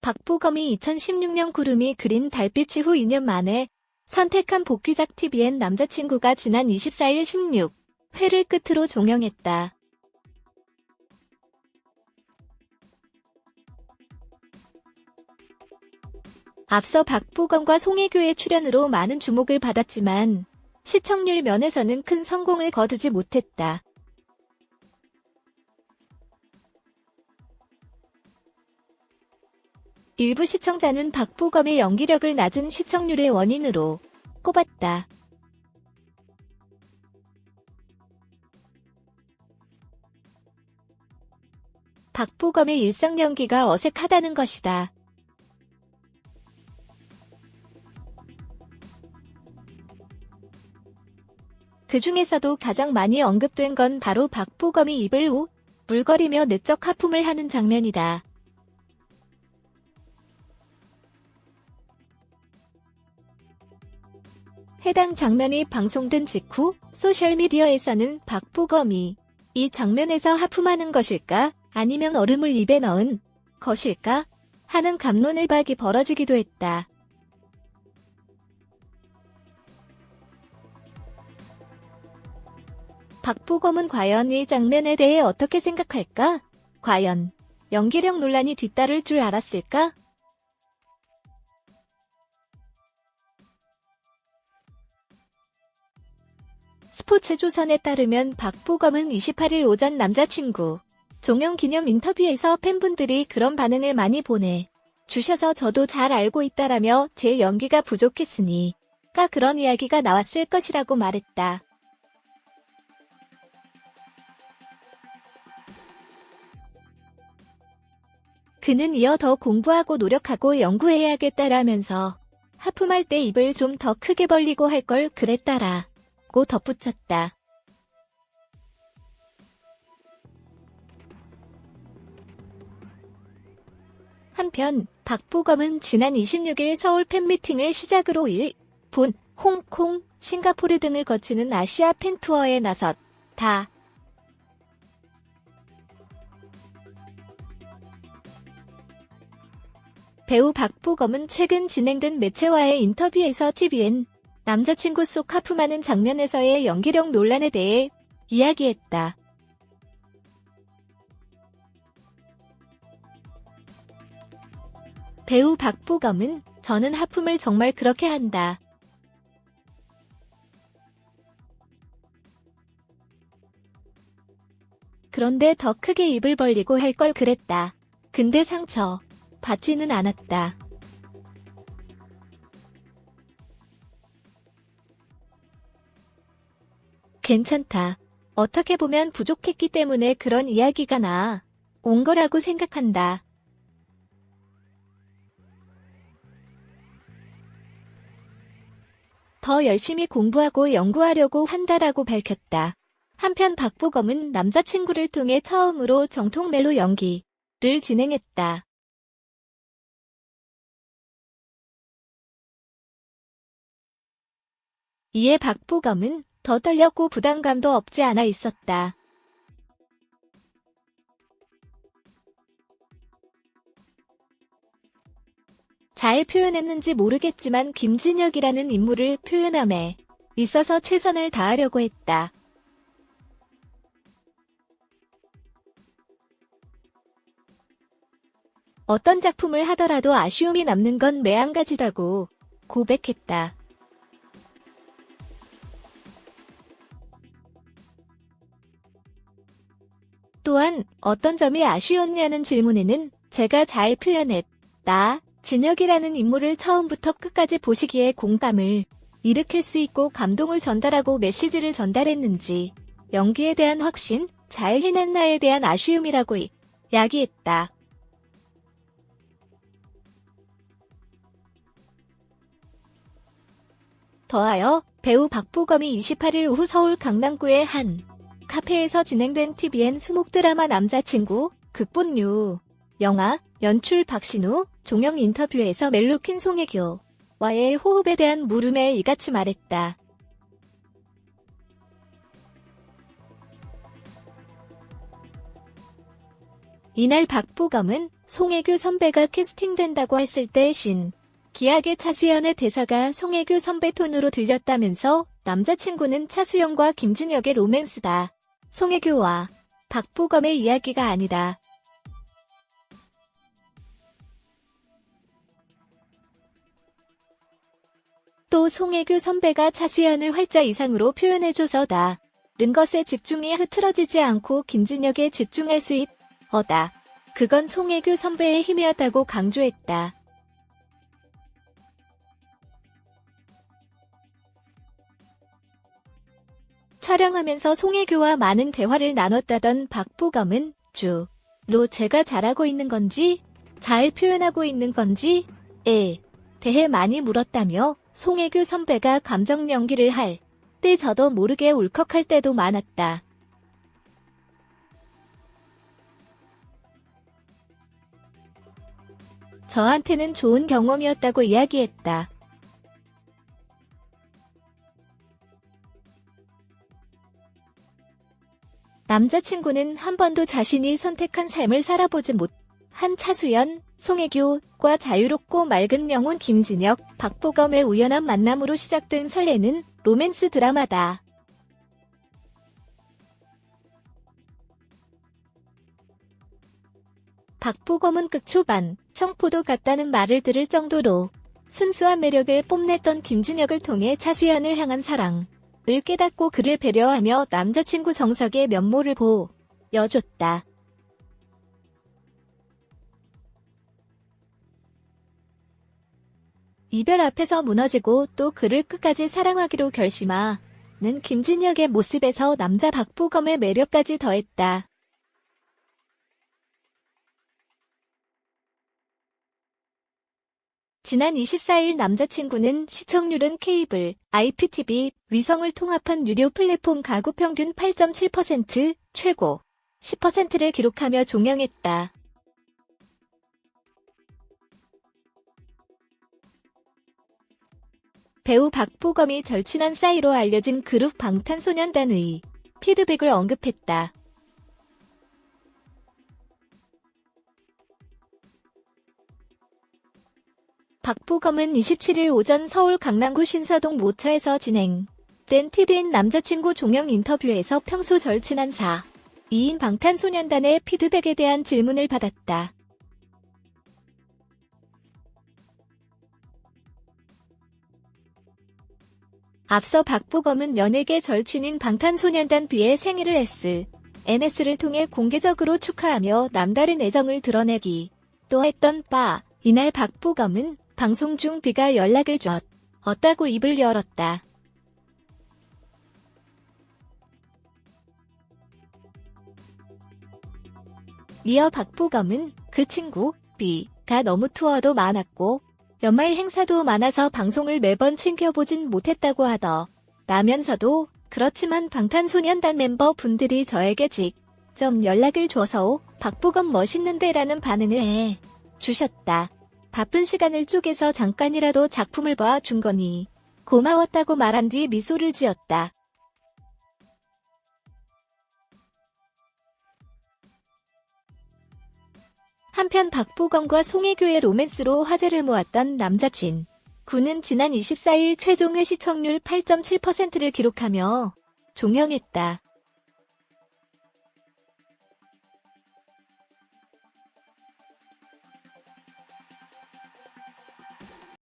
박보검이 2016년 구름이 그린 달빛 이후 2년 만에 선택한 복귀작 TVN 남자친구가 지난 24일 16회를 끝으로 종영했다. 앞서 박보검과 송혜교의 출연으로 많은 주목을 받았지만 시청률 면에서는 큰 성공을 거두지 못했다. 일부 시청자는 박보검의 연기력을 낮은 시청률의 원인으로 꼽았다. 박보검의 일상 연기가 어색하다는 것이다. 그 중에서도 가장 많이 언급된 건 바로 박보검이 입을 물거리며 내적 하품을 하는 장면이다. 해당 장면이 방송된 직후 소셜미디어에서는 박보검이 이 장면에서 하품하는 것일까? 아니면 얼음을 입에 넣은 것일까? 하는 갑론을박이 벌어지기도 했다. 박보검은 과연 이 장면에 대해 어떻게 생각할까? 과연 연기력 논란이 뒤따를 줄 알았을까? 스포츠조선에 따르면 박보검은 28일 오전 남자친구 종영 기념 인터뷰에서 팬분들이 그런 반응을 많이 보내주셔서 저도 잘 알고 있다라며 제 연기가 부족했으니까 그런 이야기가 나왔을 것이라고 말했다. 그는 이어 더 공부하고 노력하고 연구해야겠다라면서 하품할 때 입을 좀 더 크게 벌리고 할 걸 그랬다라고 덧붙였다. 한편 박보검은 지난 26일 서울 팬미팅을 시작으로 일본, 홍콩, 싱가포르 등을 거치는 아시아 팬투어에 나섰다. 배우 박보검은 최근 진행된 매체와의 인터뷰에서 TVN 남자친구 속 하품하는 장면에서의 연기력 논란에 대해 이야기했다. 배우 박보검은 저는 하품을 정말 그렇게 한다. 그런데 더 크게 입을 벌리고 할 걸 그랬다. 근데 상처 받지는 않았다. 괜찮다. 어떻게 보면 부족했기 때문에 그런 이야기가 나온 거라고 생각한다. 더 열심히 공부하고 연구하려고 한다라고 밝혔다. 한편 박보검은 남자친구를 통해 처음으로 정통 멜로 연기를 진행했다. 이에 박보검은 더 떨렸고 부담감도 없지 않아 있었다. 잘 표현했는지 모르겠지만 김진혁이라는 인물을 표현함에 있어서 최선을 다하려고 했다. 어떤 작품을 하더라도 아쉬움이 남는 건 매한가지다고 고백했다. 또한 어떤 점이 아쉬웠냐는 질문에는 제가 잘 표현했다. 진혁이라는 인물을 처음부터 끝까지 보시기에 공감을 일으킬 수 있고 감동을 전달하고 메시지를 전달했는지 연기에 대한 확신, 잘 해냈나에 대한 아쉬움이라고 이야기했다. 더하여 배우 박보검이 28일 오후 서울 강남구의 한 카페에서 진행된 TVN 수목 드라마 남자친구, 극본 영아, 연출 박신우, 종영 인터뷰에서 멜로퀸 송혜교와의 호흡에 대한 물음에 이같이 말했다. 이날 박보검은 송혜교 선배가 캐스팅된다고 했을 때 기악의 차수연의 대사가 송혜교 선배 톤으로 들렸다면서 남자친구는 차수연과 김진혁의 로맨스다. 송혜교와 박보검의 이야기가 아니다. 또 송혜교 선배가 차수연을 활자 이상으로 표현해줘서 다른 것에 집중이 흐트러지지 않고 김진혁에 집중할 수 있다. 그건 송혜교 선배의 힘이었다고 강조했다. 촬영하면서 송혜교와 많은 대화를 나눴다던 박보검은 주로 제가 잘하고 있는 건지, 잘 표현하고 있는 건지에 대해 많이 물었다며 송혜교 선배가 감정 연기를 할 때 저도 모르게 울컥할 때도 많았다. 저한테는 좋은 경험이었다고 이야기했다. 남자친구는 한 번도 자신이 선택한 삶을 살아보지 못한 차수연, 송혜교과 자유롭고 맑은 영혼 김진혁, 박보검의 우연한 만남으로 시작된 설레는 로맨스 드라마다. 박보검은 극 초반 청포도 같다는 말을 들을 정도로 순수한 매력을 뽐냈던 김진혁을 통해 차수연을 향한 사랑을 깨닫고 그를 배려하며 남자친구 정석의 면모를 보여줬다. 이별 앞에서 무너지고 또 그를 끝까지 사랑하기로 결심하는 김진혁의 모습에서 남자 박보검의 매력까지 더했다. 지난 24일 남자친구는 시청률은 케이블, IPTV, 위성을 통합한 유료 플랫폼 가구 평균 8.7%, 최고 10%를 기록하며 종영했다. 배우 박보검이 절친한 사이로 알려진 그룹 방탄소년단의 피드백을 언급했다. 박보검은 27일 오전 서울 강남구 신사동 모처에서 진행된 TVN 남자친구 종영 인터뷰에서 평소 절친한 사이인 방탄소년단의 피드백에 대한 질문을 받았다. 앞서 박보검은 연예계 절친인 방탄소년단 B의 생일을 SNS를 통해 공개적으로 축하하며 남다른 애정을 드러내기도 했던 바, 이날 박보검은 방송 중 B가 연락을 줬다고 입을 열었다. 이어 박보검은 그 친구 B가 너무 투어도 많았고 연말 행사도 많아서 방송을 매번 챙겨보진 못했다고 하더라면서도 그렇지만 방탄소년단 멤버 분들이 저에게 직접 연락을 줘서 박보검 멋있는데 라는 반응을 해주셨다. 바쁜 시간을 쪼개서 잠깐이라도 작품을 봐준 거니 고마웠다고 말한 뒤 미소를 지었다. 한편 박보검과 송혜교의 로맨스로 화제를 모았던 남자친구는 지난 24일 최종회 시청률 8.7%를 기록하며 종영했다.